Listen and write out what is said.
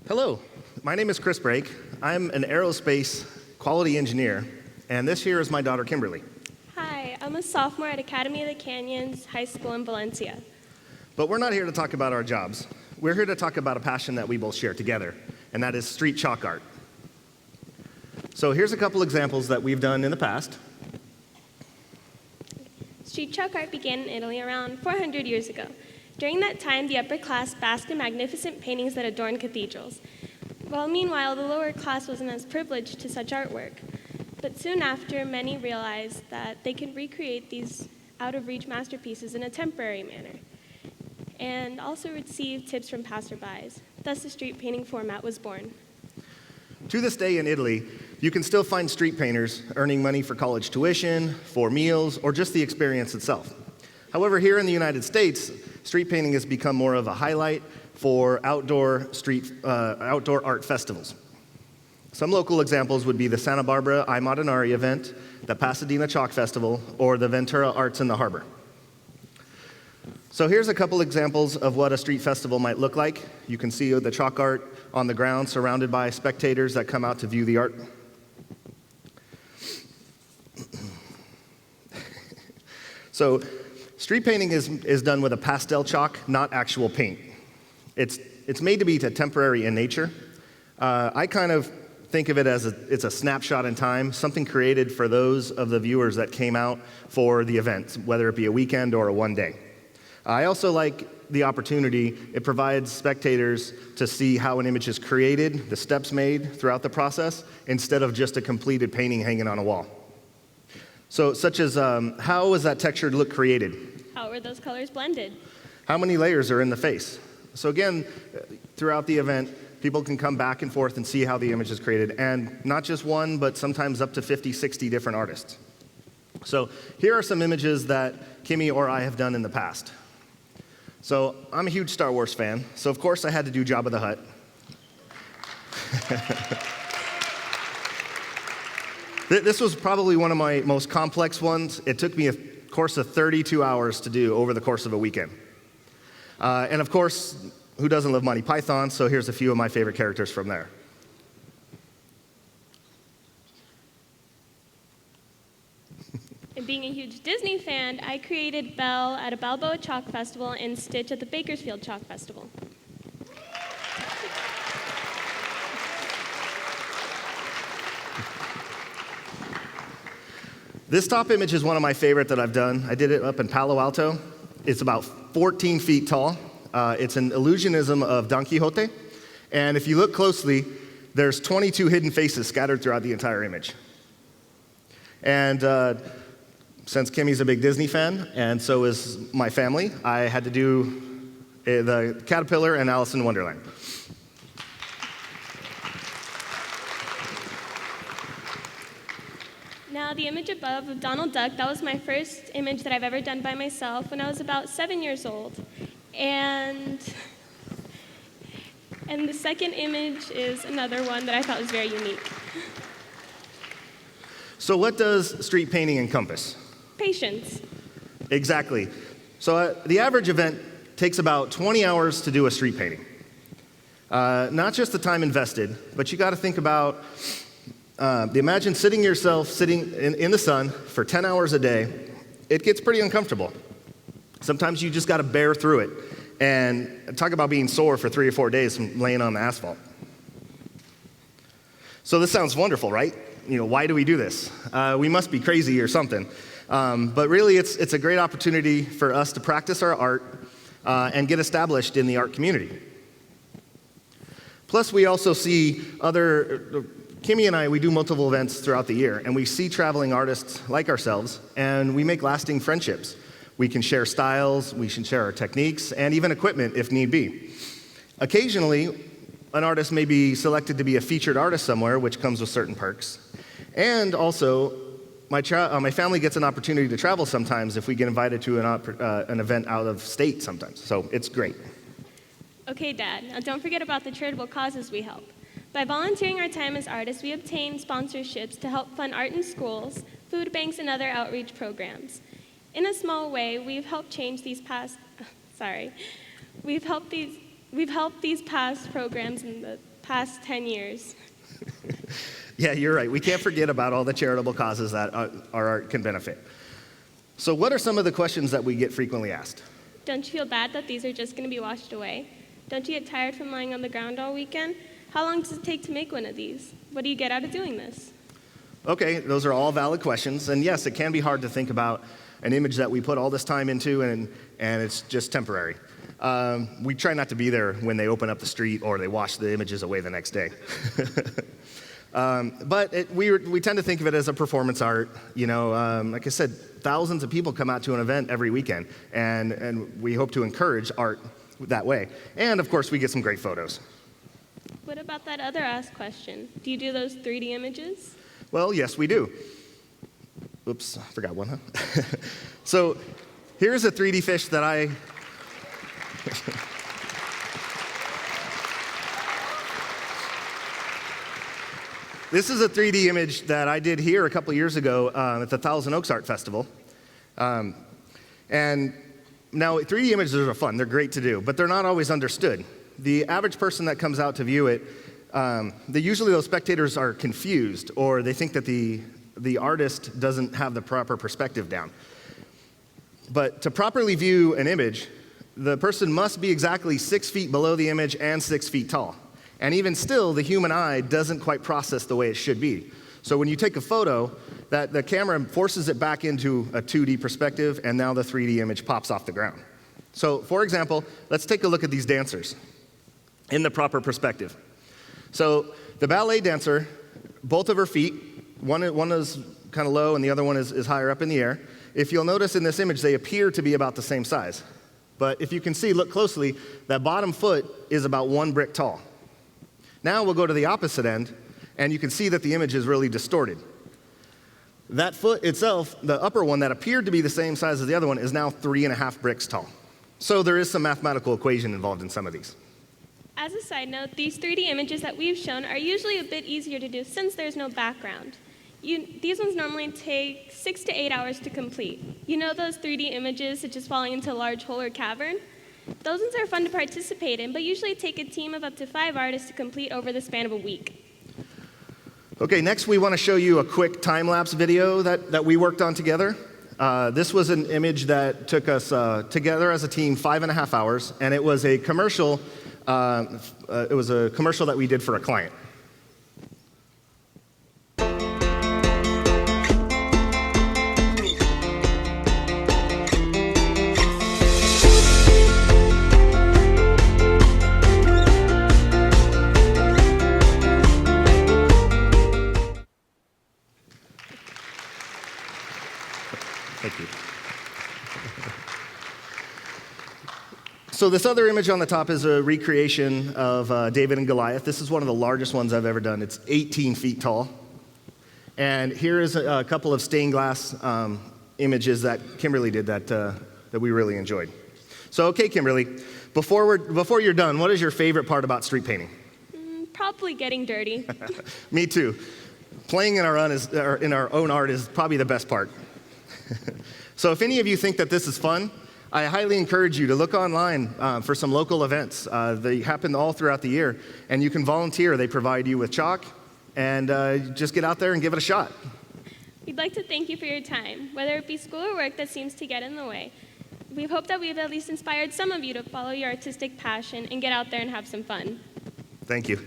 Hello, my name is Chris Brake. I'm an aerospace quality engineer, and this here is my daughter, Kimberly. Hi, I'm a sophomore at Academy of the Canyons High School in Valencia. But we're not here to talk about our jobs. We're here to talk about a passion that we both share together, and that is street chalk art. So here's a couple examples that we've done in the past. Street chalk art began in Italy around 400 years ago. During that time, the upper class basked in magnificent paintings that adorned cathedrals, while meanwhile the lower class wasn't as privileged to such artwork. But soon after, many realized that they could recreate these out-of-reach masterpieces in a temporary manner, and also receive tips from passerbys. Thus, the street painting format was born. To this day in Italy, you can still find street painters earning money for college tuition, for meals, or just the experience itself. However, here in the United States, street painting has become more of a highlight for outdoor art festivals. Some local examples would be the Santa Barbara I Modenari event, the Pasadena Chalk Festival, or the Ventura Arts in the Harbor. So here's a couple examples of what a street festival might look like. You can see the chalk art on the ground surrounded by spectators that come out to view the art. So street painting is done with a pastel chalk, not actual paint. It's made to be temporary in nature. I kind of think of it as it's a snapshot in time, something created for those of the viewers that came out for the event, whether it be a weekend or a one day. I also like the opportunity it provides spectators to see how an image is created, the steps made throughout the process, instead of just a completed painting hanging on a wall. So, such as how was that textured look created? How were those colors blended? How many layers are in the face? So again, throughout the event, people can come back and forth and see how the image is created, and not just one, but sometimes up to 50, 60 different artists. So here are some images that Kimmy or I have done in the past. So I'm a huge Star Wars fan, so of course I had to do Jabba the Hutt. This was probably one of my most complex ones. It took me a course of 32 hours to do over the course of a weekend. And of course, who doesn't love Monty Python? So here's a few of my favorite characters from there. And being a huge Disney fan, I created Belle at a Balboa Chalk Festival and Stitch at the Bakersfield Chalk Festival. This top image is one of my favorite that I've done. I did it up in Palo Alto. It's about 14 feet tall. It's an illusionism of Don Quixote. And if you look closely, there's 22 hidden faces scattered throughout the entire image. And since Kimmy's a big Disney fan, and so is my family, I had to do the Caterpillar and Alice in Wonderland. Now, the image above of Donald Duck, that was my first image that I've ever done by myself when I was about 7 years old. And the second image is another one that I thought was very unique. So what does street painting encompass? Patience. Exactly. So the average event takes about 20 hours to do a street painting. Not just the time invested, but you got to think about imagine sitting in the sun for 10 hours a day. It gets pretty uncomfortable. Sometimes you just got to bear through it. And talk about being sore for 3 or 4 days from laying on the asphalt. So this sounds wonderful, right? You know, why do we do this? We must be crazy or something. But really, it's a great opportunity for us to practice our art and get established in the art community. Plus, we also see Kimmy and I, we do multiple events throughout the year, and we see traveling artists like ourselves, and we make lasting friendships. We can share styles, we can share our techniques, and even equipment if need be. Occasionally, an artist may be selected to be a featured artist somewhere, which comes with certain perks. And also, my family gets an opportunity to travel sometimes if we get invited to an event out of state sometimes. So it's great. Okay, Dad, now don't forget about the charitable causes we help. By volunteering our time as artists, we obtain sponsorships to help fund art in schools, food banks, and other outreach programs. In a small way, we've helped these past programs in the past 10 years. Yeah, you're right. We can't forget about all the charitable causes that our art can benefit. So what are some of the questions that we get frequently asked? Don't you feel bad that these are just going to be washed away? Don't you get tired from lying on the ground all weekend? How long does it take to make one of these? What do you get out of doing this? Okay, those are all valid questions. And yes, it can be hard to think about an image that we put all this time into and it's just temporary. We try not to be there when they open up the street or they wash the images away the next day. But we tend to think of it as a performance art. You know, like I said, thousands of people come out to an event every weekend, and we hope to encourage art that way. And of course, we get some great photos. What about that other asked question? Do you do those 3D images? Well, yes, we do. Oops, I forgot one, huh? So here's a 3D fish that I... This is a 3D image that I did here a couple years ago at the Thousand Oaks Art Festival. And now 3D images are fun, they're great to do, but they're not always understood. The average person that comes out to view it, usually those spectators are confused, or they think that the artist doesn't have the proper perspective down. But to properly view an image, the person must be exactly 6 feet below the image and 6 feet tall. And even still, the human eye doesn't quite process the way it should be. So when you take a photo, the camera forces it back into a 2D perspective, and now the 3D image pops off the ground. So for example, let's take a look at these dancers in the proper perspective. So the ballet dancer, both of her feet, one is kind of low and the other one is higher up in the air. If you'll notice in this image, they appear to be about the same size. But if you can see, look closely, that bottom foot is about 1 brick tall. Now we'll go to the opposite end, and you can see that the image is really distorted. That foot itself, the upper one that appeared to be the same size as the other one, is now 3.5 bricks tall. So there is some mathematical equation involved in some of these. As a side note, these 3D images that we've shown are usually a bit easier to do since there's no background. These ones normally take 6 to 8 hours to complete. You know those 3D images such as falling into a large hole or cavern? Those ones are fun to participate in, but usually take a team of up to 5 artists to complete over the span of a week. Okay, next we want to show you a quick time-lapse video that we worked on together. This was an image that took us together as a team 5.5 hours, and it was a commercial. It was a commercial that we did for a client. Thank you. So this other image on the top is a recreation of David and Goliath. This is one of the largest ones I've ever done. It's 18 feet tall. And here is a couple of stained glass images that Kimberly did that we really enjoyed. So, okay, Kimberly, before you're done, what is your favorite part about street painting? Probably getting dirty. Me too. Playing in our own art is probably the best part. So if any of you think that this is fun, I highly encourage you to look online for some local events. They happen all throughout the year, and you can volunteer. They provide you with chalk, and just get out there and give it a shot. We'd like to thank you for your time, whether it be school or work that seems to get in the way. We hope that we've at least inspired some of you to follow your artistic passion and get out there and have some fun. Thank you.